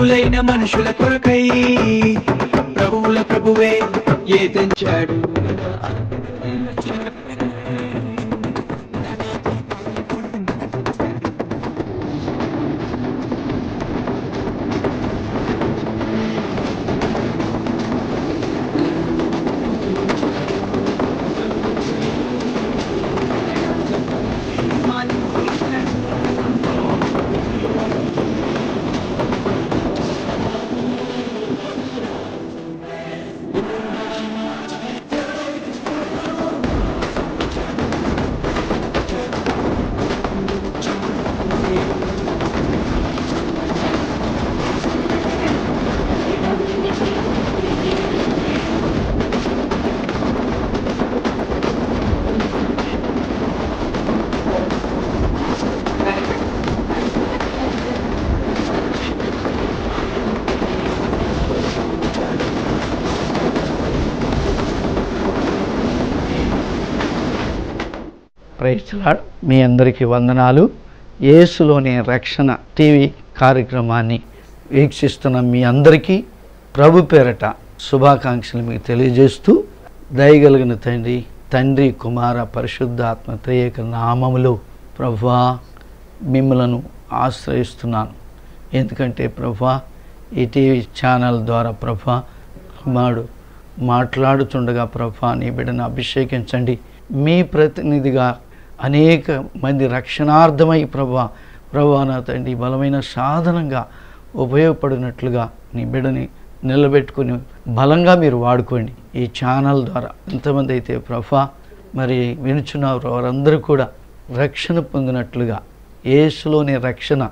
పాపులైన మనుషుల కొరకై ప్రభువుల ప్రభువే ఏ తెంచాడు. Praise lord. మీ అందరికీ వందనాలు. యేసులోని రక్షణ టీవీ కార్యక్రమాన్ని వీక్షిస్తున్న మీ అందరికీ ప్రభు పేరట శుభాకాంక్షలు మీకు తెలియజేస్తూ, దయగలిగిన తండ్రి కుమార పరిశుద్ధాత్మ త్రియేక నామములో ప్రభువా మిమ్మలను ఆశ్రయిస్తున్నాను. ఎందుకంటే ప్రభువా ఈ టీవీ ఛానల్ ద్వారా ప్రభువా మాట్లాడుతుండగా ప్రభువా నీ బిడ్డను అభిషేకించండి. మీ ప్రతినిధిగా అనేక మంది రక్షణార్థమై ప్రభువా నా తండ్రి బలమైన సాధనంగా ఉపయోగపడినట్లుగా నీ బిడ్డని నిలబెట్టుకుని బలంగా మీరు వాడుకోండి. ఈ ఛానల్ ద్వారా ఎంతమంది అయితే ప్రభువా మరి వినుచున్నారు వారందరూ కూడా రక్షణ పొందినట్లుగా, యేసులోని రక్షణ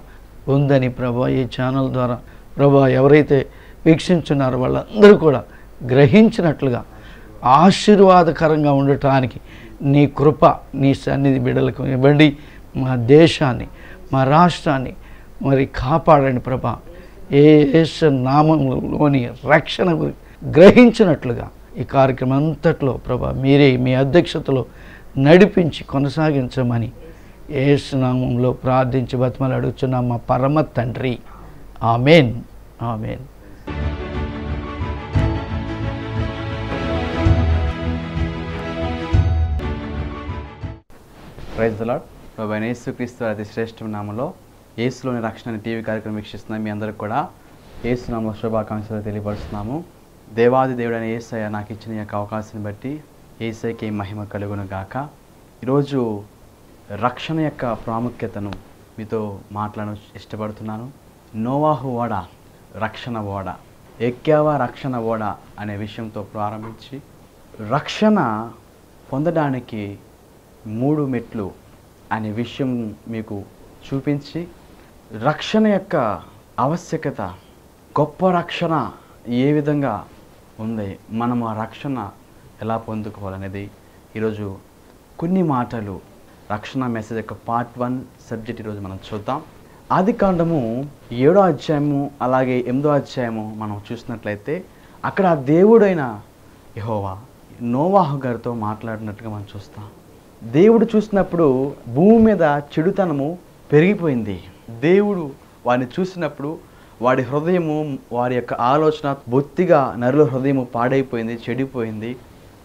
ఉందని ప్రభువా ఈ ఛానల్ ద్వారా ప్రభువా ఎవరైతే వీక్షించున్నారో వాళ్ళందరూ కూడా గ్రహించినట్లుగా ఆశీర్వాదకరంగా ఉండటానికి నీ కృప నీ సన్నిధి బిడ్డలకు ఇవ్వండి. మా దేశాన్ని మా రాష్ట్రాన్ని మరి కాపాడండి ప్రభా. యేసు నామములోని రక్షణ గ్రహించినట్లుగా ఈ కార్యక్రమం అంతట్లో ప్రభా మీరే మీ అధ్యక్షతలో నడిపించి కొనసాగించమని యేసు నామంలో ప్రార్థించి బతిమలు అడుగుచున్నాం మా పరమ తండ్రి. Amen, amen. Praise the Lord. ప్రభు అయిన యేసుక్రీస్తు అతి శ్రేష్ఠమైన నామంలో యేసులోని రక్షణ టీవీ కార్యక్రమం వీక్షిస్తున్నాం. మీ అందరికి కూడా యేసు నామములో శుభాకాంక్షలు తెలియపరుస్తున్నాము. దేవాది దేవుడైన యేసయ్య నాకు ఇచ్చిన ఈ యొక్క అవకాశాన్ని బట్టి యేసయ్యకి మహిమ కలుగును గాక. ఈరోజు రక్షణ యొక్క ప్రాముఖ్యతను మీతో మాట్లాడ ఇష్టపడుతున్నాను. నోవాహు ఓడ, రక్షణ ఓడ, ఎక్కావా రక్షణ ఓడ అనే విషయంతో ప్రారంభించి రక్షణ పొందడానికి 3 మెట్లు అనే విషయం మీకు చూపించి, రక్షణ యొక్క ఆవశ్యకత, గొప్ప రక్షణ ఏ విధంగా ఉంది, మనం ఆ రక్షణ ఎలా పొందుకోవాలనేది ఈరోజు కొన్ని మాటలు రక్షణ మెసేజ్ యొక్క పార్ట్ 1 సబ్జెక్ట్ ఈరోజు మనం చూద్దాం. ఆదికాండము 7వ అధ్యాయము అలాగే 8వ అధ్యాయము మనం చూసినట్లయితే అక్కడ దేవుడైన యెహోవా నోవాహు గారితో మాట్లాడినట్టుగా మనం చూస్తాం. దేవుడు చూసినప్పుడు భూమి మీద చెడుతనము పెరిగిపోయింది. దేవుడు వారిని చూసినప్పుడు వాడి హృదయము, వారి యొక్క ఆలోచన బొత్తిగా నరుల హృదయము పాడైపోయింది, చెడిపోయింది,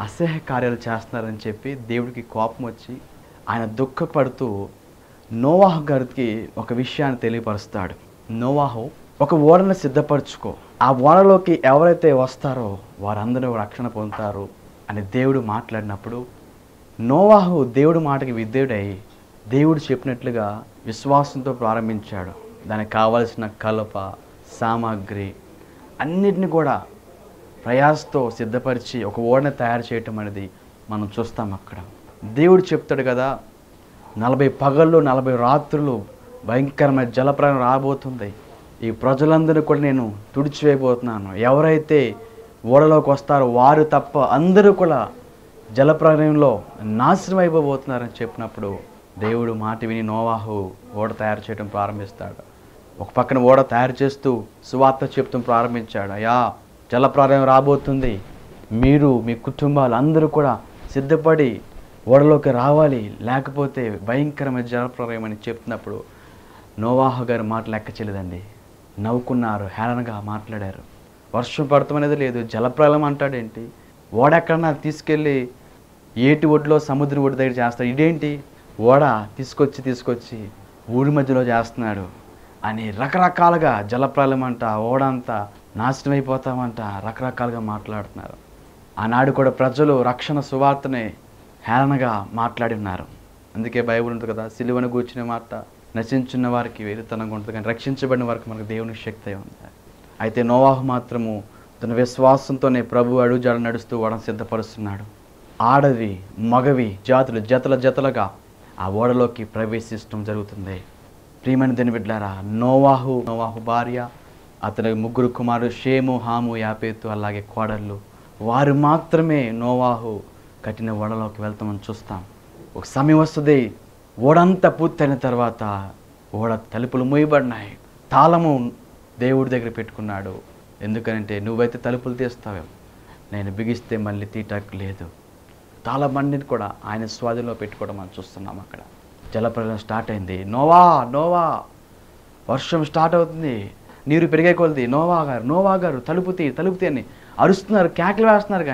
అసహ్య కార్యాలు చేస్తున్నారని చెప్పి దేవుడికి కోపం వచ్చి ఆయన దుఃఖపడుతూ నోవాహు గారికి ఒక విషయాన్ని తెలియపరుస్తాడు. నోవాహు, ఒక ఓడను సిద్ధపరచుకో, ఆ ఓడలోకి ఎవరైతే వస్తారో వారందరూ రక్షణ పొందుతారు అని దేవుడు మాట్లాడినప్పుడు నోవాహు దేవుడి మాటకి విధేయుడై దేవుడు చెప్పినట్లుగా విశ్వాసంతో ప్రారంభించాడు. దానికి కావలసిన కలప సామాగ్రి అన్నిటిని కూడా ప్రయాసతో సిద్ధపరిచి ఒక ఓడని తయారు చేయటం అనేది మనం చూస్తాం. అక్కడ దేవుడు చెప్తాడు కదా, 40 పగళ్ళు 40 రాత్రులు భయంకరమైన జలప్రలయం రాబోతుంది, ఈ ప్రజలందరూ కూడా నేను తుడిచివేయబోతున్నాను, ఎవరైతే ఓడలోకి వస్తారో వారు తప్ప అందరూ కూడా జలప్రలయంలో నాశనం అయిపోబోతున్నారని చెప్పినప్పుడు దేవుడు మాట విని నోవాహు ఓడ తయారు చేయడం ప్రారంభిస్తాడు. ఒక పక్కన ఓడ తయారు చేస్తూ సువార్త చెప్తూ ప్రారంభించాడు. అయ్యా, జలప్రలయం రాబోతుంది, మీరు మీ కుటుంబాలు అందరూ కూడా సిద్ధపడి ఓడలోకి రావాలి, లేకపోతే భయంకరమైన జలప్రలయం అని చెప్తున్నప్పుడు నోవాహు గారి మాట లెక్క చేయలేదండి. నవ్వుకున్నారు, హేళనగా మాట్లాడారు. వర్షం పడతామనేది లేదు, జలప్రలయం అంటాడేంటి, ఓడ ఎక్కడన్నా తీసుకెళ్ళి ఏటి ఒడ్లో సముద్రం ఒడ్డు దగ్గర చేస్తాడు, ఇదేంటి ఓడ తీసుకొచ్చి ఊరి మధ్యలో చేస్తున్నాడు అని రకరకాలుగా జలప్రలయం అంట, ఓడ అంతా నాశనం అయిపోతామంట, రకరకాలుగా మాట్లాడుతున్నారు. ఆనాడు కూడా ప్రజలు రక్షణ సువార్తనే హేళనగా మాట్లాడి ఉన్నారు. అందుకే బైబిల్ ఉంటుంది కదా, సిలువను గూర్చిన మాట నశించున్న వారికి వెరితనంగా ఉంటుంది, కానీ రక్షించబడిన వారికి మనకు దేవునికి శక్తి ఉంది. అయితే నోవాహు మాత్రము తన విశ్వాసంతోనే ప్రభు అడుగుజాడలు నడుస్తూ ఓడను సిద్ధపరుస్తున్నాడు. ఆడవి మగవి జాతులు జతలుగా ఆ ఓడలోకి ప్రవేశించడం జరుగుతుంది. ప్రియమైన దేవుని బిడ్డలారా, నోవాహు భార్య, అతని 3 కుమారులు షేము, హాము, యాపేతు, అలాగే కోడళ్ళు, వారు మాత్రమే నోవాహు కట్టిన ఓడలోకి వెళ్తామని చూస్తాం. ఒక సమయం వస్తుంది, ఓడంతా పూర్తయిన తర్వాత ఓడ తలుపులు మూయబడినాయి. తాళము దేవుడి దగ్గర పెట్టుకున్నాడు. ఎందుకంటే నువ్వైతే తలుపులు తీస్తావేమో, నేను బిగిస్తే మళ్ళీ తీటాకు లేదు. తాళమన్నిటి కూడా ఆయన స్వాధీనంలో పెట్టుకోవడం మనం చూస్తున్నాం. అక్కడ జలప్రలయం స్టార్ట్ అయింది. నోవా వర్షం స్టార్ట్ అవుతుంది, నీరు పెరిగే కొలది నోవా గారు తలుపు తీ అని అరుస్తున్నారు, కేకలు వేస్తున్నారు.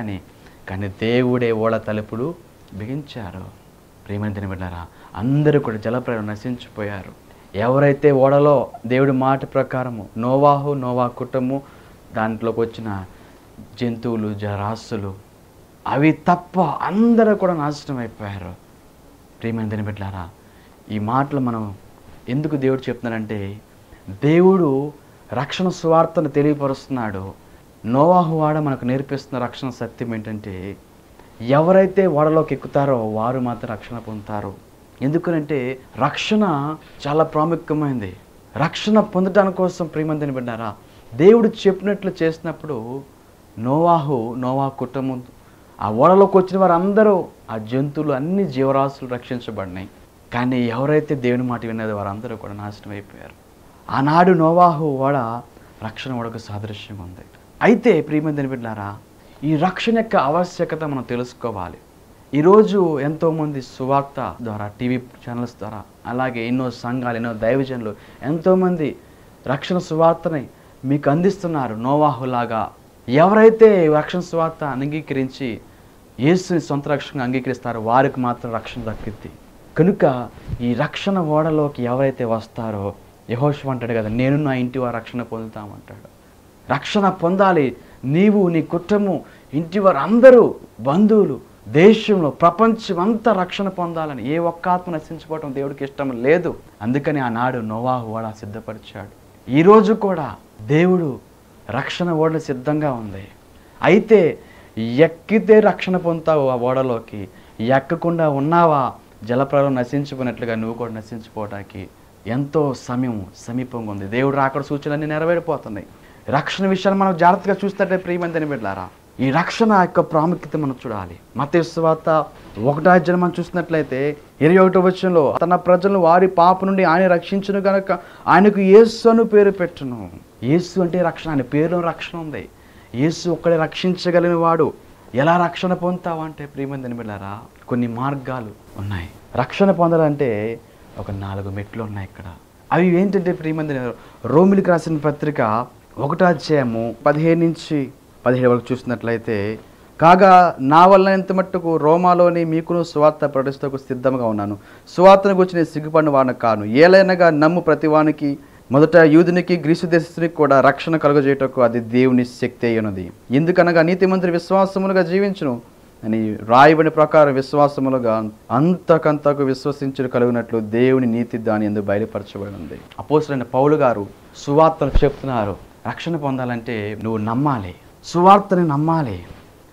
కానీ దేవుడే ఓడ తలుపులు బిగించారు. ప్రియమైన దేవుని బిడ్డలారా, అందరూ కూడా జలప్రలయం నశించిపోయారు. ఎవరైతే ఓడలో దేవుడి మాట ప్రకారము నోవా కుటుంబం, దాంట్లోకి వచ్చిన జంతువులు జరాస్తులు అవి తప్ప అందరూ కూడా నాశనం అయిపోయారు. ప్రియమైన దేవుని బిడ్డలారా, ఈ మాటలు మనం ఎందుకు దేవుడు చెప్తున్నాడంటే, దేవుడు రక్షణ సువార్తను తెలియపరుస్తున్నాడు. నోవాహు వాడ మనకు నేర్పిస్తున్న రక్షణ సత్యం ఏంటంటే, ఎవరైతే ఓడలోకి ఎక్కుతారో వారు మాత్రం రక్షణ పొందుతారు. ఎందుకంటే రక్షణ చాలా ప్రాముఖ్యమైనది. రక్షణ పొందడానికి కోసం ప్రియమైన దేవుని బిడ్డలారా, దేవుడు చెప్పినట్లు చేసినప్పుడు నోవా కుటుంబం, ఆ ఓడలోకి వచ్చిన వారందరూ, ఆ జంతువులు, అన్ని జీవరాశులు రక్షించబడినాయి. కానీ ఎవరైతే దేవుని మాట విన్నదో వారందరూ కూడా నాశనం అయిపోయారు. ఆనాడు నోవాహు ఓడ రక్షణ ఓడకు సాదృశ్యంగా ఉంది. అయితే ప్రియమైన దేవుని బిడ్డలారా, ఈ రక్షణ యొక్క ఆవశ్యకత మనం తెలుసుకోవాలి. ఈరోజు ఎంతోమంది సువార్త ద్వారా, టీవీ ఛానల్స్ ద్వారా, అలాగే ఎన్నో సంఘాలు, ఎన్నో దైవజనులు ఎంతోమంది రక్షణ సువార్తని మీకు అందిస్తున్నారు. నోవాహులాగా ఎవరైతే రక్షణ సువార్త అంగీకరించి యేసుని సొంత రక్షణగా అంగీకరిస్తారో వారికి మాత్రం రక్షణ దక్కింది. కనుక ఈ రక్షణ ఓడలోకి ఎవరైతే వస్తారో, యెహోషువ అంటాడు కదా, నేను నా ఇంటి వారు రక్షణ పొందుతామంటాడు. రక్షణ పొందాలి. నీవు, నీ కుటుంబం, ఇంటి వారు అందరూ, బంధువులు, దేశంలో, ప్రపంచం అంతా రక్షణ పొందాలని, ఏ ఒక్క ఆత్మ నశించిపోవటం దేవుడికి ఇష్టం లేదు. అందుకని ఆనాడు నోవాహు ఓడ సిద్ధపరిచాడు. ఈరోజు కూడా దేవుడు రక్షణ ఓడ సిద్ధంగా ఉంది. అయితే ఎక్కితే రక్షణ పొందుతావు ఆ ఓడలోకి, ఎక్కకుండా ఉన్నావా జలప్రలయం నశించిపోయినట్లుగా నువ్వు కూడా నశించిపోవడానికి ఎంతో సమీపంగా ఉంది. దేవుడు రాకడ సూచనలన్నీ నెరవేరిపోతున్నాయి. రక్షణ విషయాన్ని మనం జాగ్రత్తగా చూస్తే ప్రియమైన దేవుని బిడ్డలారా, ఈ రక్షణ యొక్క ప్రాముఖ్యత మనం చూడాలి. మత్తయి సువార్త 1వ అధ్యాయం మనం చూసినట్లయితే 21వ వచనంలో, తన ప్రజలను వారి పాప నుండి ఆయన రక్షించును గనక ఆయనకు యేసు అను పేరు పెట్టును. యేసు అంటే రక్షణ, ఆయన పేరులో రక్షణ ఉంది. యేసు ఒక్కడే రక్షించగలిగిన వాడు. ఎలా రక్షణ పొందుతావు అంటే ప్రియమైన దేవుని బిడ్డలారా, కొన్ని మార్గాలు ఉన్నాయి. రక్షణ పొందాలంటే ఒక 4 మెట్లు ఉన్నాయి ఇక్కడ. అవి ఏంటంటే ప్రియమైన దేవుని బిడ్డలారా, రోమిలికి రాసిన పత్రిక 1వ అధ్యాయము 15 నుంచి 17 వరకు చూసినట్లయితే, కాగా నా వల్ల ఎంత మట్టుకు రోమాలోని మీకును సువార్త ప్రకటిస్తకు సిద్ధంగా ఉన్నాను. సువార్తను గురించి నేను సిగ్గుపడిన వాడిని కాను. ఏలైనగా నమ్ము ప్రతివానికి, మొదట యూదునికి గ్రీసు దేశస్తునికి కూడా రక్షణ కలుగజేయటకు అది దేవుని శక్తి అయ్యున్నది. ఎందుకనగా నీతిమంతుడు విశ్వాసములుగా జీవించును, అని రాయబడిన ప్రకారం విశ్వాసములుగా అంతకంతకు విశ్వసించుడు కలుగునట్లు దేవుని నీతి దాని యందు బయలుపరచబడి ఉంది. అపోస్తలుడైన పౌలు గారు సువార్తను చెప్తున్నారు. రక్షణ పొందాలంటే నువ్వు నమ్మాలి, సువార్తని నమ్మాలి.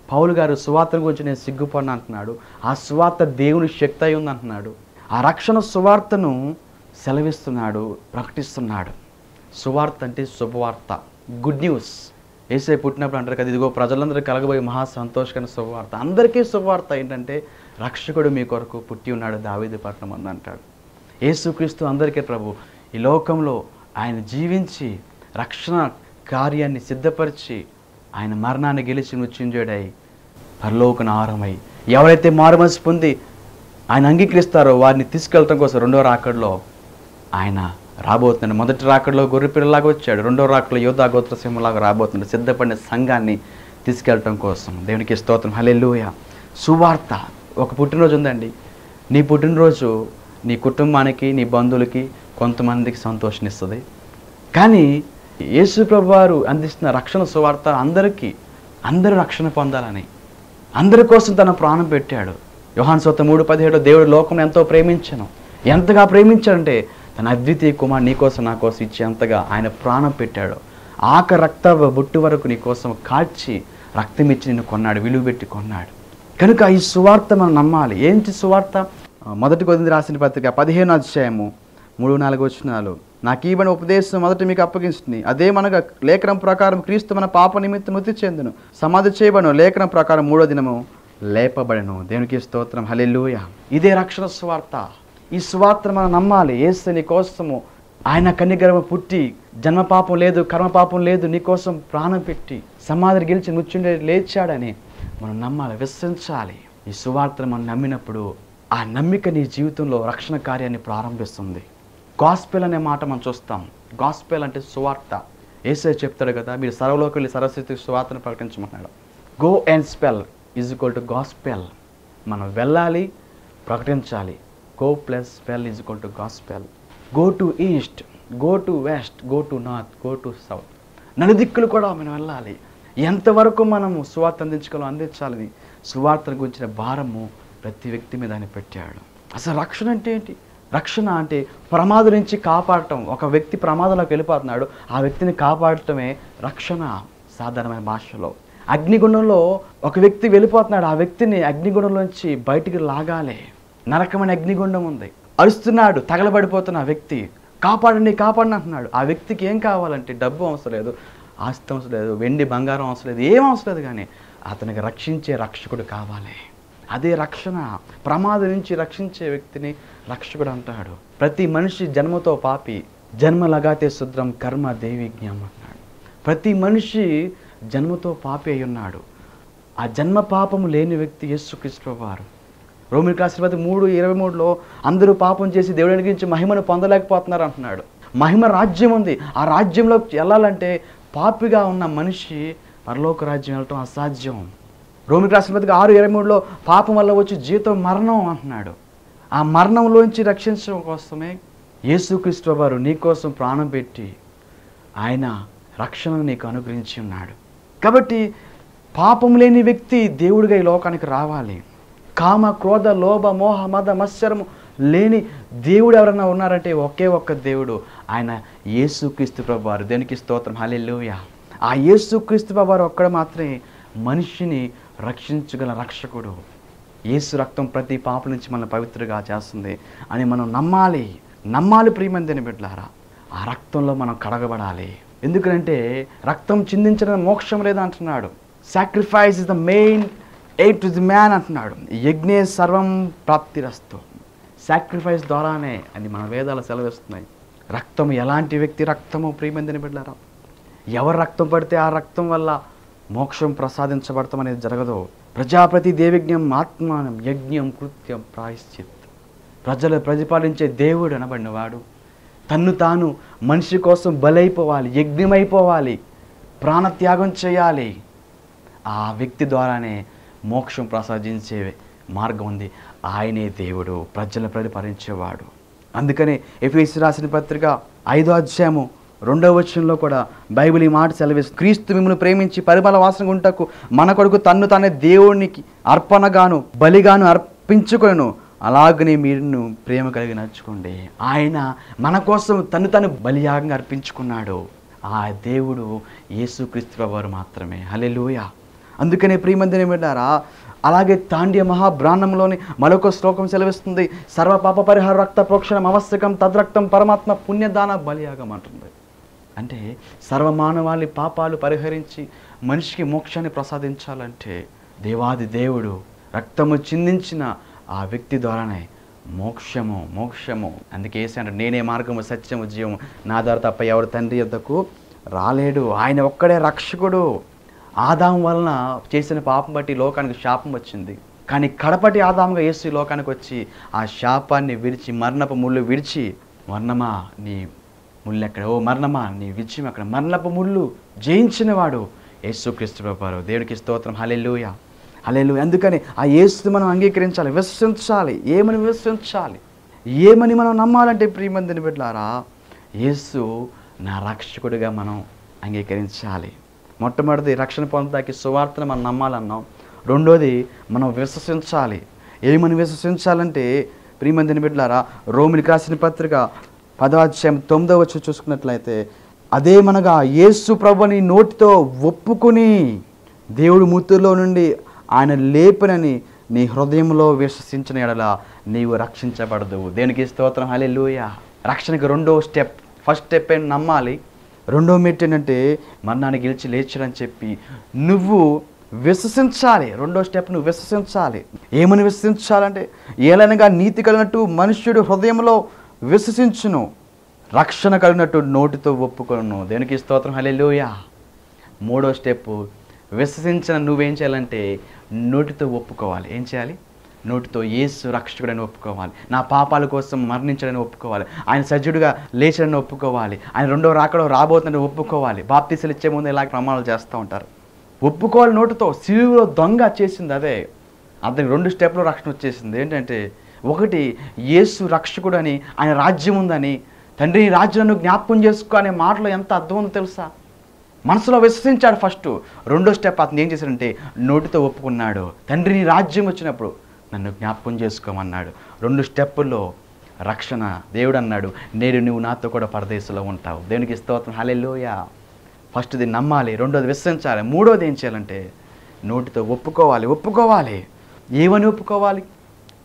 పౌలు గారు సువార్త గురించి నేను సిగ్గుపడిన అంటున్నాడు. ఆ సువార్త దేవుని శక్తి అయి ఉంది అంటున్నాడు. ఆ రక్షణ సువార్తను సెలవిస్తున్నాడు, ప్రకటిస్తున్నాడు. సువార్త అంటే శుభవార్త, గుడ్ న్యూస్. యేసే పుట్టినప్పుడు అంటారు కదా, ఇదిగో ప్రజలందరూ కలగబోయే మహా సంతోషకరమైన శుభవార్త. అందరికీ శుభవార్త ఏంటంటే రక్షకుడు మీ కొరకు పుట్టి ఉన్నాడు దావీదు పట్టణం అందు అంటాడు. యేసుక్రీస్తు అందరికీ ప్రభు. ఈ లోకంలో ఆయన జీవించి రక్షణ కార్యాన్ని సిద్ధపరిచి ఆయన మరణాన్ని గెలిచి మృత్యుంజయుడై పరలోకన ఆహారమై ఎవరైతే మారుమనసు పొంది ఆయన అంగీకరిస్తారో వారిని తీసుకెళ్ళటం కోసం రెండో రాకడలో ఆయన రాబోతున్నాడు. మొదటి రాకడలో గొర్రెపిల్లలాగా వచ్చాడు, రెండో రాకడలో యోధా గోత్ర సింహలాగా రాబోతున్నాడు. సిద్ధపడిన సంఘాన్ని తీసుకెళ్ళటం కోసం. దేవునికి స్తోత్రం, హల్లెలూయా. సువార్త. ఒక పుట్టినరోజు ఉందండి. నీ పుట్టినరోజు నీ కుటుంబానికి, నీ బంధువులకి, కొంతమందికి సంతోషాన్నిస్తుంది. కానీ యేసు ప్రభు వారు అందిస్తున్న రక్షణ సువార్త అందరికీ, అందరూ రక్షణ పొందాలని, అందరి కోసం తన ప్రాణం పెట్టాడు. యోహాను సువార్త 3:17 దేవుడు లోకం ఎంతో ప్రేమించను. ఎంతగా ప్రేమించాడంటే తన అద్వితీయ కుమారుడు నీ కోసం నా కోసం ఇచ్చి అంతగా ఆయన ప్రాణం పెట్టాడు. ఆఖరి రక్త బొట్టు వరకు నీ కోసం కాల్చి రక్తం ఇచ్చి నిన్ను కొన్నాడు, విలువ పెట్టి కొన్నాడు. కనుక ఈ సువార్త మనం నమ్మాలి. ఏంటి సువార్త? మొదటి కొరింథీయులకు రాసిన పత్రిక 15వ అధ్యాయము 3-4 వచనాలు. నాకు ఈవెన ఉపదేశం మొదట మీకు అప్పగించుతుంది. అదేమనగా లేఖనం ప్రకారం క్రీస్తు మన పాప నిమిత్తం మృతి చెందును, సమాధి చేయబడును, లేఖనం ప్రకారం 3వ దినము లేపబడను. దేవునికి స్తోత్రం, హల్లెలూయా. ఇదే రక్షణ సువార్త. ఈ సువార్తను మనం నమ్మాలి. యేసు నీ కోసము ఆయన కన్యగర్భం పుట్టి జన్మ పాపం లేదు, కర్మ పాపం లేదు, నీ కోసం ప్రాణం పెట్టి సమాధిని గెలిచి మృత్యుండే లేచాడని మనం నమ్మాలి, విశ్వసించాలి. ఈ సువార్తను మనం నమ్మినప్పుడు ఆ నమ్మిక నీ జీవితంలో రక్షణ కార్యాన్ని ప్రారంభిస్తుంది. గాస్పెల్ అనే మాట మనం చూస్తాం. గాస్పెల్ అంటే సువార్త. యేసే చెప్తాడు కదా, మీరు సర్వలోకి వెళ్ళి సర్వశక్తికి సువార్తను ప్రకటించమన్నాడు. Go and spell is equal to gospel. మనం వెళ్ళాలి, ప్రకటించాలి. Go plus spell is equal to gospel. Go to east, go to west, go to north, go to south. నలుదిక్కులు కూడా మనం వెళ్ళాలి. ఎంతవరకు మనము సువార్త అందించాలని సువార్తను గురించిన భారము ప్రతి వ్యక్తి మీద ఆయన పెట్టాడు. అసలు రక్షణ అంటే ఏంటి? రక్షణ అంటే ప్రమాదం నుంచి కాపాడటం. ఒక వ్యక్తి ప్రమాదంలోకి వెళ్ళిపోతున్నాడు, ఆ వ్యక్తిని కాపాడటమే రక్షణ సాధారణమైన భాషలో. అగ్నిగుండంలో ఒక వ్యక్తి వెళ్ళిపోతున్నాడు, ఆ వ్యక్తిని అగ్నిగుండంలోంచి బయటికి లాగాలి. నరకమైన అగ్నిగుండం ఉంది, అరుస్తున్నాడు, తగలబడిపోతున్న ఆ వ్యక్తి, కాపాడండి కాపాడండి అంటున్నాడు. ఆ వ్యక్తికి ఏం కావాలంటే డబ్బు అవసరం లేదు, ఆస్తి అవసరం లేదు, వెండి బంగారం అవసరం లేదు, ఏం అవసరం లేదు. కానీ అతనికి రక్షించే రక్షకుడు కావాలి. అదే రక్షణ. ప్రమాదం నుంచి రక్షించే వ్యక్తిని రక్షకుడు అంటాడు. ప్రతి మనిషి జన్మతో పాపి, జన్మ లగాతే శుద్రం కర్మ దైవిజ్ఞం అన్నాడు. ప్రతి మనిషి జన్మతో పాపి అయి ఉన్నాడు. ఆ జన్మ పాపము లేని వ్యక్తి యేసుక్రీస్తు వారు. రోమిలకు రాసిన పత్రిక 3:23లో అందరూ పాపం చేసి దేవుడి గురించి మహిమను పొందలేకపోతున్నారు అంటున్నాడు. మహిమ రాజ్యం ఉంది. ఆ రాజ్యంలోకి వెళ్ళాలంటే పాపిగా ఉన్న మనిషి పరలోక రాజ్యం వెళ్ళటం అసాధ్యం. రోమిలకు రాసిన పత్రిక 6:23లో పాపం వల్ల వచ్చి జీతం మరణం అంటున్నాడు. ఆ మరణంలోంచి రక్షించడం కోసమే యేసుక్రీస్తు వారు నీ కోసం ప్రాణం పెట్టి ఆయన రక్షణను నీకు అనుగ్రహించి ఉన్నాడు. కాబట్టి పాపం లేని వ్యక్తి దేవుడిగా ఈ లోకానికి రావాలి. కామ, క్రోధ, లోభ, మోహ, మద, మత్సరము లేని దేవుడు ఎవరన్నా ఉన్నారంటే ఒకే ఒక్క దేవుడు, ఆయన యేసుక్రీస్తు ప్రభువారు. దేనికి స్తోత్రం, హల్లెలూయా. ఆ యేసుక్రీస్తు ప్రభువారు ఒక్కడ మాత్రమే మనిషిని రక్షించగల రక్షకుడు. యేసు రక్తం ప్రతి పాపం నుంచి మనల్ని పవిత్రంగా చేస్తుంది అని మనం నమ్మాలి ప్రియమైన బిడ్డలారా. ఆ రక్తంలో మనం కడగబడాలి. ఎందుకంటే రక్తం చిందించడం మోక్షం లేదా అంటున్నాడు. Sacrifice is the main aid to the man అంటున్నాడు. యజ్ఞే సర్వం ప్రాప్తిరస్తు. సాక్రిఫైస్ ద్వారానే అని మన వేదాలు సెలవిస్తున్నాయి. రక్తం ఎలాంటి వ్యక్తి రక్తము ప్రియమైన బిడ్డలారా? ఎవరు రక్తం పడితే ఆ రక్తం వల్ల మోక్షం ప్రసాదించబడతాం అనేది జరగదు. ప్రజాపతి దేవిజ్ఞం ఆత్మానం యజ్ఞం కృత్యం ప్రాయశ్చిత్. ప్రజలు ప్రతిపాలించే దేవుడు అనబడిన వాడు తన్ను తాను మనిషి కోసం బలైపోవాలి, యజ్ఞమైపోవాలి, ప్రాణత్యాగం చేయాలి. ఆ వ్యక్తి ద్వారానే మోక్షం ప్రసాదించే మార్గం ఉంది. ఆయనే దేవుడు, ప్రజల పరిపాలించేవాడు. అందుకనే ఎఫెసీయులకు రాసిన పత్రిక 5వ అధ్యాయము 2వ వచనంలో కూడా బైబిల్ ఈ మాట సెలవిస్తుంది, క్రీస్తు మిమ్మల్ని ప్రేమించి పరిమళ వాసన గుంటకు మన కొరకు తన్ను తానే దేవునికి అర్పణగాను బలిగాను అర్పించుకొను, అలాగనే మీరు ప్రేమ కలిగి నడుచుకోండి. ఆయన మన కోసం తను బలియాగంగా అర్పించుకున్నాడు. ఆ దేవుడు యేసుక్రీస్తు వారు మాత్రమే. హల్లెలూయా. అందుకనే ప్రియమందిని విన్నారా, అలాగే తాండ్య మహాబ్రాహ్మణంలోని మరొక శ్లోకం సెలవిస్తుంది, సర్వ పాప పరిహార రక్త ప్రోక్షణం అవశ్యకం తద్రక్తం పరమాత్మ పుణ్యదాన బలియాగం అంటుంది. అంటే సర్వమానవాళి పాపాలు పరిహరించి మనిషికి మోక్షాన్ని ప్రసాదించాలంటే దేవాది దేవుడు రక్తము చిందించిన ఆ వ్యక్తి ద్వారానే మోక్షము. అందుకే యేసు అంటాడు, నేనే మార్గము సత్యము జీవము, నా ద్వారా తప్ప ఎవరు తండ్రి యొద్దకు రాలేడు. ఆయన ఒక్కడే రక్షకుడు. ఆదాము వలన చేసిన పాపం బట్టి లోకానికి శాపం వచ్చింది. కానీ కడపటి ఆదాముగా యేసు లోకానికి వచ్చి ఆ శాపాన్ని విడిచి మరణపు ముళ్ళు విడిచి, మరణమా నీ ముళ్ళు ఎక్కడ, ఓ మరణమా నీ విజయం అక్కడ, మరణపు ముళ్ళు జయించిన వాడు యేసుక్రీస్తు ప్రభువారు. దేవునికి స్తోత్రం. హల్లెలూయా, హల్లెలూయా. అందుకని ఆ యేసుని మనం అంగీకరించాలి, విశ్వసించాలి. ఏమని విశ్వసించాలి, ఏమని మనం నమ్మాలంటే ప్రియమందిని బిడ్డలారా, యేసు నా రక్షకుడిగా మనం అంగీకరించాలి. మొట్టమొదటిది రక్షణ పొందడానికి సువార్తను మనం నమ్మాలన్నాం. రెండోది మనం విశ్వసించాలి. ఏమని విశ్వసించాలంటే ప్రియమందిని బిడ్డలారా, రోమిలికి రాసిన పత్రిక 10వ అధ్యాయం 9వ వచనం చూసుకున్నట్లయితే, అదేమనగా యేసు ప్రభుని నోటితో ఒప్పుకుని దేవుడు మృతుల్లో నుండి ఆయన లేపనని నీ హృదయంలో విశ్వసించిన ఎడల నీవు రక్షించబడదు. దేనికి స్తోత్రం. హల్లెలూయా. రక్షణకి రెండో స్టెప్. ఫస్ట్ స్టెప్ ఏంటి, నమ్మాలి. రెండో మెట్టు ఏంటంటే మరణాన్ని గెలిచి లేచాడని చెప్పి నువ్వు విశ్వసించాలి. రెండో స్టెప్ నువ్వు విశ్వసించాలి. ఏమని విశ్వసించాలంటే, ఏలనగా నీతి కలిగినట్టు మనుష్యుడు హృదయంలో విశ్వసించును, రక్షణ కలిగినట్టు నోటితో ఒప్పుకొను. దేనికి స్తోత్రం. హల్లెలూయా. మూడో స్టెప్, విశ్వసించిన నువ్వేం చేయాలంటే నోటితో ఒప్పుకోవాలి. ఏం చేయాలి? నోటితో యేసు రక్షకుడని ఒప్పుకోవాలి. నా పాపాల కోసం మరణించడని ఒప్పుకోవాలి. ఆయన సజ్జుడుగా లేచడని ఒప్పుకోవాలి. ఆయన రెండో రాకడో రాబోతుందని ఒప్పుకోవాలి. బాప్తీసులు ఇచ్చే ముందు ఇలాగ ప్రమాణాలు చేస్తూ ఉంటారు. ఒప్పుకోవాలి నోటితో. సిలువలో దొంగ చేసింది అదే. అతనికి 2 స్టెప్లో రక్షణ వచ్చేసింది. ఏంటంటే, ఒకటి యేసు రక్షకుడు అని, ఆయన రాజ్యం ఉందని, తండ్రి రాజ్యాన్ని జ్ఞాపకం చేసుకో అనే మాటలో ఎంత అర్థం ఉందో తెలుసా? మనసులో విశ్వసించాడు ఫస్ట్. రెండో స్టెప్ అతను ఏం చేశాడంటే నోటితో ఒప్పుకున్నాడు. తండ్రి రాజ్యం వచ్చినప్పుడు నన్ను జ్ఞాపకం చేసుకోమన్నాడు. 2 స్టెప్పుల్లో రక్షణ. దేవుడు అన్నాడు, నేడు నువ్వు నాతో కూడా పరదేశంలో ఉంటావు. దేవునికి స్తోత్రం. హల్లెలూయా. ఫస్ట్ది నమ్మాలి, రెండోది విశ్వసించాలి, మూడోది ఏం చేయాలంటే నోటితో ఒప్పుకోవాలి. ఏమని ఒప్పుకోవాలి?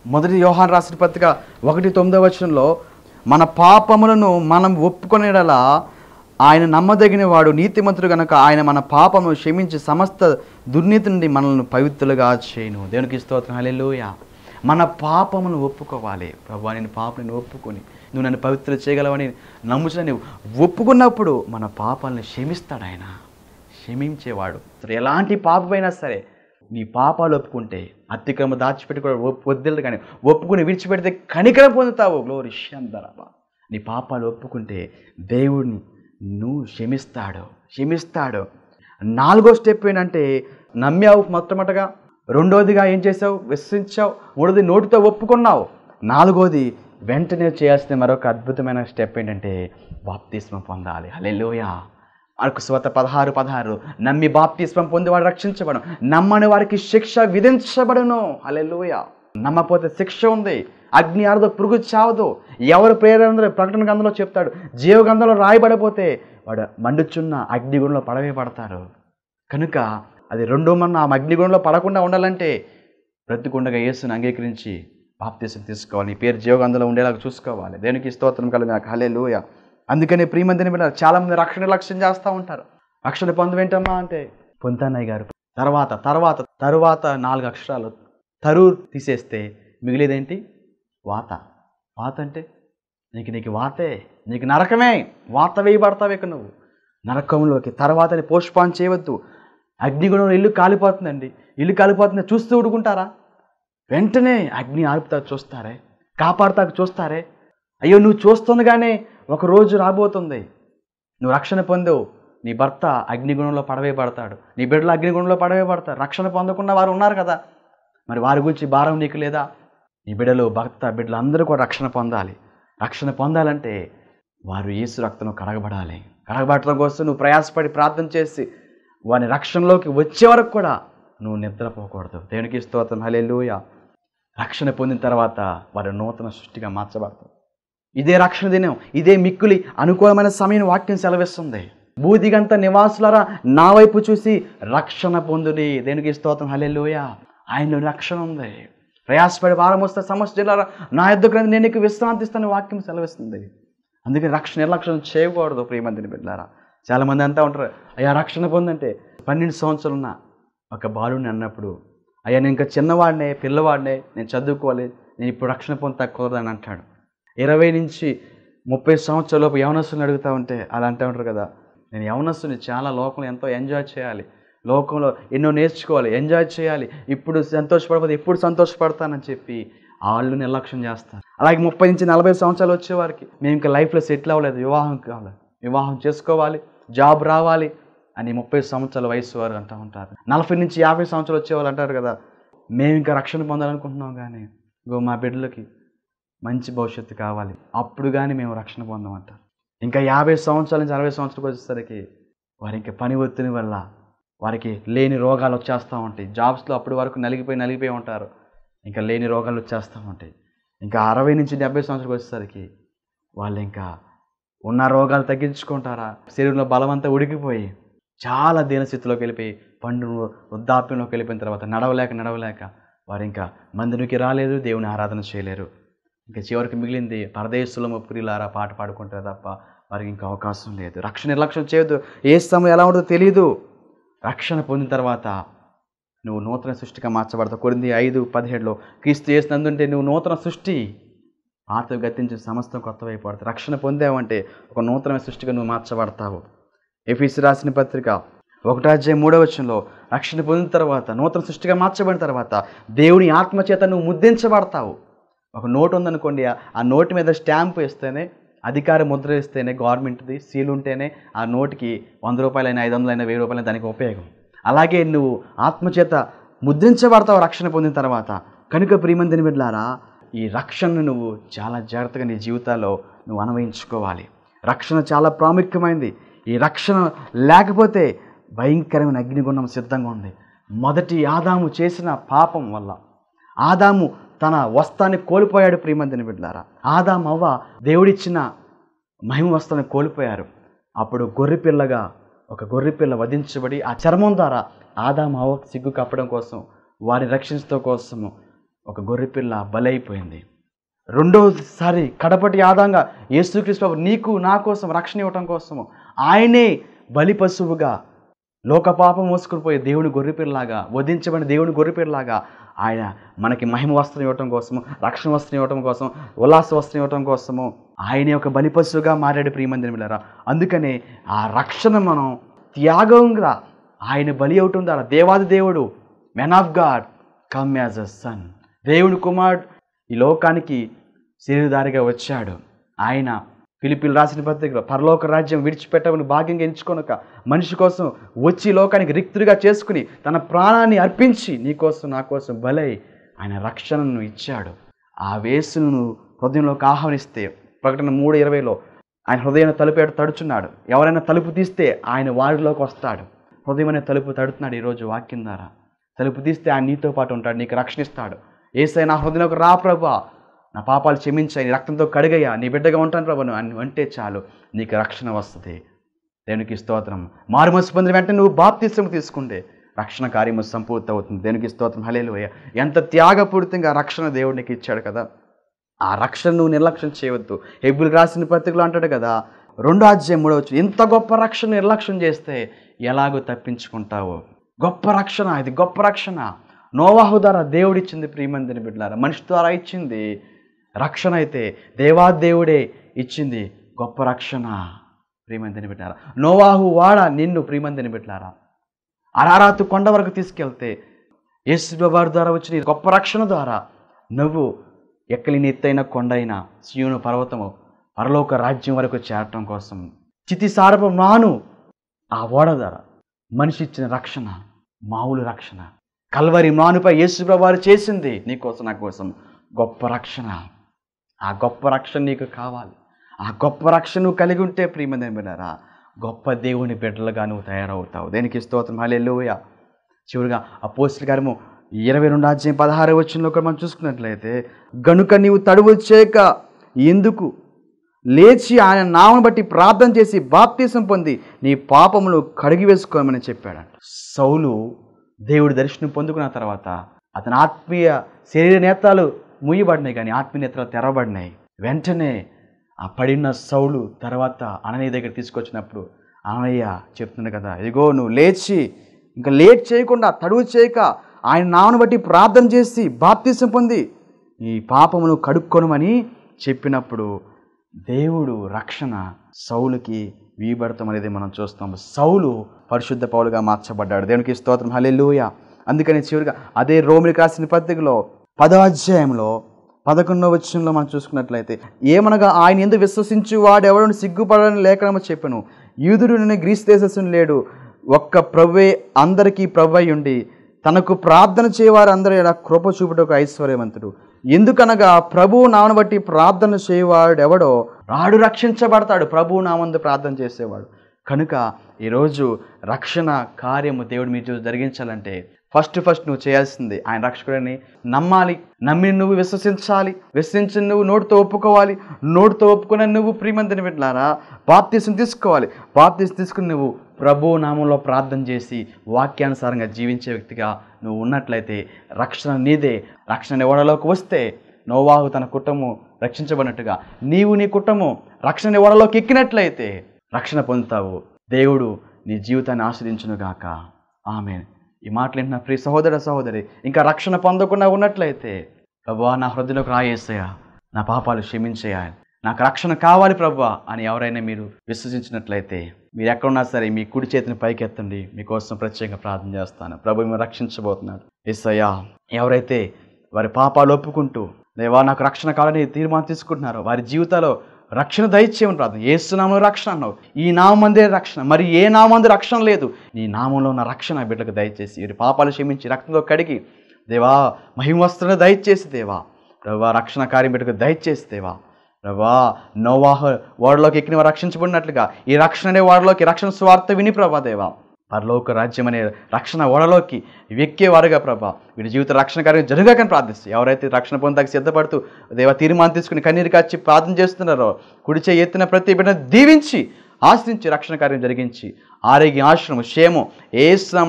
మొదటి యోహాను రాసిన పత్రిక 1:9 వచనంలో, మన పాపములను మనం ఒప్పుకొనేలా ఆయన నమ్మదగిన వాడు నీతిమంతుడు గనక ఆయన మన పాపమును క్షమించి సమస్త దుర్నీతి నుండి మనల్ని పవిత్రులుగా చేయను. దేవునికి స్తోత్రం. హల్లెలూయా. మన పాపమును ఒప్పుకోవాలి. ప్రభువా, నేను పాపని ఒప్పుకొని నువ్వు నన్ను పవిత్ర చేయగలవని నమ్ముచున్న నువ్వు ఒప్పుకున్నప్పుడు మన పాపాలను క్షమిస్తాడు. ఆయన క్షమించేవాడు. ఎలాంటి పాపమైనా సరే నీ పాపాలు ఒప్పుకుంటే, అతిక్రమ దాచిపెట్టి కూడా వద్దు కానీ ఒప్పుకుని విడిచిపెడితే కనికరం పొందుతావు. గ్లోరీ షందరబా. నీ పాపాలు ఒప్పుకుంటే దేవుడిని నువ్వు క్షమిస్తాడు. 4వ స్టెప్ ఏంటంటే, నమ్మావు మొట్టమొదటిగా, రెండోదిగా ఏం చేసావు? విశ్వసించావు. మూడోది నోటితో ఒప్పుకున్నావు. 4వది వెంటనే చేయాల్సిన మరొక అద్భుతమైన స్టెప్ ఏంటంటే బాప్తిస్మం పొందాలి. హల్లెలూయా. మార్కు సువార్త 16:16, నమ్మి బాప్తిస్మం పొందేవాడు రక్షించబడు, నమ్మని వారికి శిక్ష విధించబడును. హల్లెలూయా. నమ్మపోతే శిక్ష ఉంది. అగ్ని ఆరదు, పురుగు చావదు. ఎవరు ప్రేరణ ప్రకటన గ్రంథంలో చెప్తాడు, జీవ గ్రంథంలో రాయబడిపోతే వాడు మండుచున్న అగ్నిగుణంలో పడవే పడతారు. కనుక అది రెండో మన ఆ అగ్నిగుణంలో పడకుండా ఉండాలంటే బ్రతికుండగా యేసుని అంగీకరించి బాప్తిసం తీసుకోవాలి. నీ పేరు జీవ గ్రంథంలో ఉండేలాగా చూసుకోవాలి. దేనికి స్తోత్రం కలుగును. హల్లెలూయా. అందుకని ప్రియమందిని బిడ్డ, చాలామంది రక్షణ లక్ష్యం చేస్తూ ఉంటారు. రక్షణ పొందవేంటమ్మా అంటే, పొంతానయ్య గారు. తరువాత 4 అక్షరాలు తరు తీసేస్తే మిగిలేదేంటి? వాత. వాత అంటే నీకు వాతే, నీకు నరకమే. వాత వేయబడతావు ఇక నువ్వు నరకంలోకి. తర్వాతని పోస్ట్పాన్ చేయవద్దు. అగ్నిగుణంలో ఇల్లు కాలిపోతుందండి. ఇల్లు కాలిపోతుంది చూస్తూ ఊడుకుంటారా? వెంటనే అగ్ని ఆర్పుతాకు చూస్తారే, కాపాడుతాకు చూస్తారే. అయ్యో, నువ్వు చూస్తుండగానే ఒక రోజు రాబోతుంది, నువ్వు రక్షణ పొందవు, నీ భర్త అగ్నిగుణంలో పడవే పడతాడు, నీ బిడ్డలు అగ్నిగుణంలో పడవే పడతారు. రక్షణ పొందకుండా వారు ఉన్నారు కదా, మరి వారి గురించి భారం నీకు లేదా? నీ బిడ్డలు, భర్త, బిడ్డలు అందరూ కూడా రక్షణ పొందాలి. రక్షణ పొందాలంటే వారు యేసు రక్తంలో కడగబడాలి. కడగబడటం కోసం నువ్వు ప్రయాసపడి ప్రార్థన చేసి వారి రక్షణలోకి వచ్చే వరకు కూడా నువ్వు నిద్రపోకూడదు. దేవునికి స్తోత్రం, హల్లెలూయా. రక్షణ పొందిన తర్వాత వారు నూతన సృష్టిగా మార్చబడతారు. ఇదే రక్షణ దినం, ఇదే మిక్కులి అనుకూలమైన సమయం వాక్యం సెలవిస్తుంది. భూదిగంత నివాసులారా నా వైపు చూసి రక్షణ పొందుడి. దేవునికి స్తోత్రం, హల్లెలూయా. ఆయనలో రక్షణ ఉంది. ప్రయాసపడి భారం వస్తే సమస్య జిల్లారా నా యొద్దకు రండి, నేను నీకు విశ్రాంతిస్తాను వాక్యం సెలవిస్తుంది. అందుకే రక్షణ నిర్లక్ష్యం చేయకూడదు ప్రియమందిని బిడ్డలారా. చాలామంది అంటూ ఉంటారు, అయ్యా రక్షణ పొందంటే 12 సంవత్సరాలు ఉన్న ఒక బాలుని అన్నప్పుడు, అయ్యా నేను ఇంకా చిన్నవాడినే, పిల్లవాడినే, నేను చదువుకోవాలి, నేను ఇప్పుడు రక్షణ పొందుతా కుదరదని అంటాడు. 20 నుంచి 30 సంవత్సరాలలోపు యవనస్తుని అడుగుతూ ఉంటే అలా అంటూ ఉంటారు కదా, నేను యవనస్తుని, చాలా లోకంలో ఎంతో ఎంజాయ్ చేయాలి, లోకంలో ఎన్నో నేర్చుకోవాలి, ఎంజాయ్ చేయాలి, ఇప్పుడు సంతోషపడకపోతే ఎప్పుడు సంతోషపడతానని చెప్పి వాళ్ళు నిర్లక్ష్యం చేస్తారు. అలాగే 30 నుంచి 40 సంవత్సరాలు వచ్చేవారికి మేము ఇంకా లైఫ్లో సెటిల్ అవ్వలేదు, వివాహం కావాలి, వివాహం చేసుకోవాలి, జాబ్ రావాలి అని 30 సంవత్సరాల వయసు వారు అంటూ ఉంటారు. 40 నుంచి 50 సంవత్సరాలు వచ్చేవాళ్ళు అంటారు కదా, మేము ఇంకా రక్షణ పొందాలనుకుంటున్నాం కానీ మా బిడ్డలకి మంచి భవిష్యత్తు కావాలి, అప్పుడు కానీ మేము రక్షణ పొందామంటారు. ఇంకా 50 సంవత్సరాల నుంచి 60 సంవత్సరాలకు వచ్చేసరికి వారి ఇంకా పని ఒత్తిడి వల్ల వారికి లేని రోగాలు వచ్చేస్తూ ఉంటాయి. జాబ్స్లో అప్పటి వరకు నలిగిపోయి ఉంటారు, ఇంకా లేని రోగాలు వచ్చేస్తూ ఉంటాయి. ఇంకా 60 నుంచి 70 సంవత్సరాలకు వచ్చేసరికి వాళ్ళు ఇంకా ఉన్న రోగాలు తగ్గించుకుంటారా, శరీరంలో బలమంతా ఉడికిపోయి చాలా దీనస్థితిలోకి వెళ్ళిపోయి పండు వృద్ధాప్యంలోకి వెళ్ళిపోయిన తర్వాత నడవలేక వారు ఇంకా మందినికి రాలేదు, దేవుని ఆరాధన చేయలేరు. ఇంకా చివరికి మిగిలింది పరదేశులము ప్రియులారా పాట పాడుకుంటారు తప్ప వారికి ఇంకా అవకాశం లేదు. రక్షణ నిర్లక్ష్యం చేయొద్దు. ఏ సమయం ఎలా ఉంటుందో తెలియదు. రక్షణ పొందిన తర్వాత నువ్వు నూతన సృష్టిగా మార్చబడతావు. కొరింథీ 5:17లో క్రీస్తు యేసునందుంటే నువ్వు నూతన సృష్టి, పాతవి గతించిన సమస్తం కొత్తవైపడతావు. రక్షణ పొందావంటే ఒక నూతన సృష్టిగా నువ్వు మార్చబడతావు. ఎఫెసీయులకు రాసిన పత్రిక 1:3 రక్షణ పొందిన తర్వాత నూతన సృష్టిగా మార్చబడిన తర్వాత దేవుని ఆత్మచేత నువ్వు ముద్రించబడతావు. ఒక నోటు ఉందనుకోండి, ఆ నోటు మీద స్టాంప్ వేస్తేనే, అధికార ముద్ర వేస్తేనే, గవర్నమెంట్ది సీల్ ఉంటేనే ఆ నోటుకి 100 రూపాయలైనా 500 1000 రూపాయలైనా దానికి ఉపయోగం. అలాగే నువ్వు ఆత్మచేత ముద్రించబడతావు రక్షణ పొందిన తర్వాత. కనుక ప్రియమందిని బిడ్డలారా, ఈ రక్షణను నువ్వు చాలా జాగ్రత్తగా నీ జీవితాల్లో నువ్వు అన్వయించుకోవాలి. రక్షణ చాలా ప్రాముఖ్యమైనది. ఈ రక్షణ లేకపోతే భయంకరమైన అగ్నిగుండం సిద్ధంగా ఉంది. మొదటి ఆదాము చేసిన పాపం వల్ల ఆదాము తన వస్త్రాన్ని కోల్పోయాడు. ప్రియమందిని బిడ్డలారా, ఆదాము అవ్వ దేవుడిచ్చిన మహిమ వస్త్రాన్ని కోల్పోయారు. అప్పుడు ఒక గొర్రెపిల్ల వధించబడి ఆ చర్మం ద్వారా ఆదాము అవ్వకు సిగ్గు కప్పడం కోసం, వారిని రక్షించడం కోసము ఒక గొర్రెపిల్ల బలైపోయింది. రెండోసారి కడపటి ఆదాంగా యేసుక్రీస్తు నీకు నా కోసం రక్షణ ఇవ్వటం కోసము ఆయనే బలి పశువుగా లోక పాపం మోసుకుని పోయి దేవుని గొర్రెపిల్లలాగా, వధించబడిన దేవుని గొర్రెపిల్లలాగా ఆయన మనకి మహిమ వస్త్రం ఇవ్వటం కోసము, రక్షణ వస్త్రం ఇవ్వటం కోసం, ఉల్లాస వస్త్రం ఇవ్వటం కోసము ఆయనే ఒక బలి పశువుగా మారాడు. ప్రియమందిని బిడ్డలారా, అందుకనే ఆ రక్షణ మనం త్యాగంగా ఆయన బలి అవటం ద్వారా దేవాది దేవుడు men of God come as a son, దేవుని కుమారుడు ఈ లోకానికి శరీరధారిగా వచ్చాడు. ఆయన ఫిలిప్పీయులకు రాసిన పత్రికలో పరలోక రాజ్యం విడిచిపెట్టమని భాగ్యంగా ఎంచుకొనక మనిషి కోసం వచ్చి లోకానికి రిక్తుడిగా చేసుకుని తన ప్రాణాన్ని అర్పించి నీ కోసం నా కోసం బలై ఆయన రక్షణను ఇచ్చాడు. ఆ వేసును హృదయంలోకి ఆహ్వానిస్తే ప్రకటన 3:20లో ఆయన హృదయాన్ని తలుపు తడుచున్నాడు. ఎవరైనా తలుపు తీస్తే ఆయన వారిలోకి వస్తాడు. హృదయం అనే తలుపు తడుతున్నాడు. ఈరోజు వాక్యం ద్వారా తలుపు తీస్తే ఆయన నీతో పాటు ఉంటాడు, నీకు రక్షణ ఇస్తాడు. యేసయ్య నా హృదయంలోకి రా ప్రభువా, నా పాపాలు క్షమించాయి, నీ రక్తంతో కడిగయ్యా, నీ బిడ్డగా ఉంటాను ప్రభు అని అంటే చాలు నీకు రక్షణ వస్తుంది. దేవునికి స్తోత్రం. మారుమనసు పొందిన వెంటనే నువ్వు బాప్తిస్మం తీసుకుంటే రక్షణ కార్యము సంపూర్తి అవుతుంది. దేవునికి స్తోత్రం, హల్లెలూయా. ఎంత త్యాగపూరితంగా రక్షణ దేవుడు నీకు ఇచ్చాడు కదా, ఆ రక్షణ నువ్వు నిర్లక్ష్యం చేయవద్దు. హెబ్రీయులకు రాసిన పత్రికలో అంటాడు కదా 2:3 ఇంత గొప్ప రక్షణ నిర్లక్ష్యం చేస్తే ఎలాగో తప్పించుకుంటావు. గొప్ప రక్షణ, ఇది గొప్ప రక్షణ. నోవాహు ద్వారా దేవుడిచ్చింది ప్రియమందిని బిడ్డలారా, మనిషి ద్వారా ఇచ్చింది రక్షణ అయితే దేవాదేవుడే ఇచ్చింది గొప్ప రక్షణ. ప్రియమందిని బిడ్డలారా, నోవాహు వాడ నిన్ను ప్రియమందిని బిడ్డలారా అరారాతు కొండ వరకు తీసుకెళ్తే యేసు వారి ద్వారా వచ్చిన గొప్ప రక్షణ ద్వారా నువ్వు ఎక్కలేని ఎత్తైన కొండైన సీయోను పర్వతము పరలోక రాజ్యం వరకు చేరటం కోసం చితి సారపు నాను ఆ ఓడ ద్వారా మనిషి ఇచ్చిన రక్షణ మామూలు రక్షణ. కల్వరి మానుపై యేసు వారు చేసింది నీకోసం నా కోసం గొప్ప రక్షణ. ఆ గొప్ప రక్షణ నీకు కావాలి. ఆ గొప్ప రక్షణ నువ్వు కలిగి ఉంటే ప్రియమైన బిడ్డలారా, గొప్ప దేవుని బిడ్డలుగా నువ్వు తయారవుతావు. దేనికి స్తోత్రం, హల్లెలూయా. చివరిగా అపోస్తలుల కార్యము 22:16 కూడా మనం చూసుకున్నట్లయితే, గనుక నీవు తడువు చేయక ఎందుకు లేచి ఆయన నామను బట్టి ప్రార్థన చేసి బాప్తీసం పొంది నీ పాపములు కడిగి వేసుకోమని చెప్పాడు. సౌలు దేవుడి దర్శనం పొందుకున్న తర్వాత అతని ఆత్మీయ శరీర నేత్రాలు మూయబడినాయి, కానీ ఆత్మీయ నేత్రాలు తెరవబడినాయి. వెంటనే ఆ పడిన సౌలు తర్వాత అననీయ దగ్గర తీసుకొచ్చినప్పుడు అననీయ చెప్తున్నాడు కదా, ఇదిగో నువ్వు లేచి ఇంకా లేట్ చేయకుండా తడువు చేయక ఆయన నామను బట్టి ప్రార్థన చేసి బాప్తీసం పొంది ఈ పాపమును కడుక్కొనమని చెప్పినప్పుడు దేవుడు రక్షణ సౌలుకి వీయబడతాం అనేది మనం చూస్తాము. సౌలు పరిశుద్ధ పౌలుగా మార్చబడ్డాడు. దేవునికి స్తోత్రం, హల్లెలూయా. అందుకని చివరిగా అదే రోమిలికి రాసిన పత్రికలో 10వ అధ్యాయంలో 11వ వచనంలో మనం చూసుకున్నట్లయితే, ఏమనగా ఆయన యందు విశ్వసించు వాడెవడను సిగ్గుపడని లేఖనము చెప్పెను, యూదుడు నిన్న గ్రీసు దేశస్థుని లేడు, ఒక్క ప్రభువే అందరికీ ప్రభువై ఉండి తనకు ప్రార్థన చేయవారు అందరూ ఇలా కృప చూపుటకు ఐశ్వర్యవంతుడు. ఎందుకనగా ప్రభువు నామను బట్టి ప్రార్థన చేయవాడు ఎవడో రాడు రక్షించబడతాడు. ప్రభువు నామందు ప్రార్థన చేసేవాడు. కనుక ఈరోజు రక్షణ కార్యము దేవుడు మీ చూసి జరిగించాలంటే ఫస్ట్ నువ్వు చేయాల్సింది ఆయన రక్షకుడిని నమ్మాలి. నమ్మి నువ్వు విశ్వసించాలి. విశ్వసించి నువ్వు నోటితో ఒప్పుకోవాలి. నోటితో ఒప్పుకున్న నువ్వు ప్రియమంతుని బిడ్డలారా బాప్తీసం తీసుకోవాలి. బాప్తీసం తీసుకుని నువ్వు ప్రభు నామంలో ప్రార్థన చేసి వాక్యానుసారంగా జీవించే వ్యక్తిగా నువ్వు ఉన్నట్లయితే రక్షణ నీదే. రక్షణ ఓడలోకి వస్తే నోవాహు తన కుటుంబం రక్షించబడినట్టుగా నీవు నీ కుటుంబం రక్షణ ఓడలోకి ఎక్కినట్లయితే రక్షణ పొందుతావు. దేవుడు నీ జీవితాన్ని ఆస్వాదించునుగాక. ఆమేన్. ఈ మాటలు వింటున్న ప్రియ సహోదర సహోదరి ఇంకా రక్షణ పొందకుండా ఉన్నట్లయితే, ప్రభువా నా హృదయంలోకి రాయేసయ్యా, నా పాపాలు క్షమించేయా, నాకు రక్షణ కావాలి ప్రభువా అని ఎవరైనా మీరు విశ్వసించినట్లయితే మీరు ఎక్కడున్నా సరే మీ కుడి చేతిని పైకెత్తండి. మీకోసం ప్రత్యేకంగా ప్రార్థన చేస్తాను. ప్రభు మిమ్మల్ని రక్షించబోతున్నాడు. యేసయ్యా, ఎవరైతే వారి పాపాలు ఒప్పుకుంటూ దేవా నాకు రక్షణ కావాలని తీర్మానం తీసుకుంటున్నారో వారి జీవితాల్లో రక్షణ దయచేయమని ప్రార్థన. యేసు నామంలో రక్షణ అన్నావు, ఈ నామందే రక్షణ, మరి ఏ నామందు రక్షణ లేదు. నీ నామంలో ఉన్న రక్షణ బిడ్డలకు దయచేసి వీరి పాపాలు క్షమించి రక్తంతో కడిగి దేవా మహిమవస్త్రాన్ని దయచేసి దేవా ప్రభా రక్షణ కార్యం బిడ్డకు దయచేసి దేవా ప్రభా నోవాహు ఓడలోకి ఎక్కిన వారు రక్షించబడినట్లుగా ఈ రక్షణ అనే ఓడలోకి రక్షణ స్వార్థ విని ప్రభా దేవా పరలోక రాజ్యం అనే రక్షణ ఓడలోకి వెక్కేవారుగా ప్రభా వీడి జీవిత రక్షణ కార్యం జరగాకని ప్రార్థిస్తూ ఎవరైతే రక్షణ పొందడానికి సిద్ధపడుతూ దేవా తీర్మానం తీసుకుని కన్నీరు కాచి ప్రార్థన చేస్తున్నారో కుడిచే ఎత్తిన ప్రతి బిడ్డను దీవించి ఆశ్రయించి రక్షణ కార్యం జరిగించి ఆరోగ్య ఆశ్రమం క్షేమం యేసు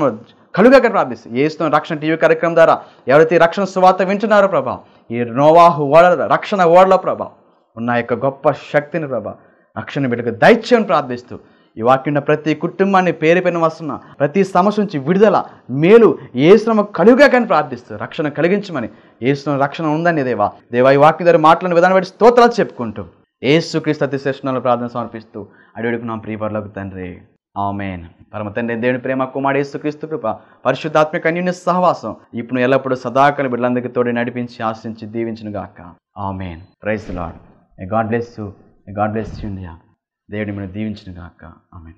కలుగాక ప్రార్థిస్తూ యేసు రక్షణ టీవీ కార్యక్రమం ద్వారా ఎవరైతే రక్షణ సువార్త వింటున్నారో ప్రభా ఈ నోవాహు ఓడ రక్షణ ఓడలో ప్రభా ఉన్న యొక్క గొప్ప శక్తిని ప్రభా రక్షణ బిడ్డకు దయచేయని ప్రార్థిస్తూ ఈ వాక్యం ప్రతి కుటుంబాన్ని పేరు పైన వస్తున్న ప్రతి సమస్య నుంచి విడుదల మేలు యేసునామ కలుగాకని ప్రార్థిస్తూ రక్షణ కలిగించమని యేసునామ రక్షణ ఉందని దేవా ఈ వాక్యం ద్వారా మాట్లాడిన విధానం బట్టి స్తోత్రాలు చెప్పుకుంటూ యేసుక్రీస్తు అతి శ్రేష్ఠనామములో ప్రార్థన సమర్పిస్తూ అడివేడుకున్నాం ప్రియ పరలోక తండ్రి. ఆమేన్. పరమ తండ్రి దేవుని ప్రేమ కుమారుడు యేసుక్రీస్తు కృప పరిశుద్ధాత్మిక అన్యోన్య సహవాసం ఇప్పుడు ఎల్లప్పుడూ సదాకాలం బిడ్డలందరికీ తోడి నడిపించి ఆశించి దీవించును గాక. Amen. Praise the Lord. God bless you. God bless you India. దేవుడి మిమ్మల్ని దీవించును గాక. ఆమేన్.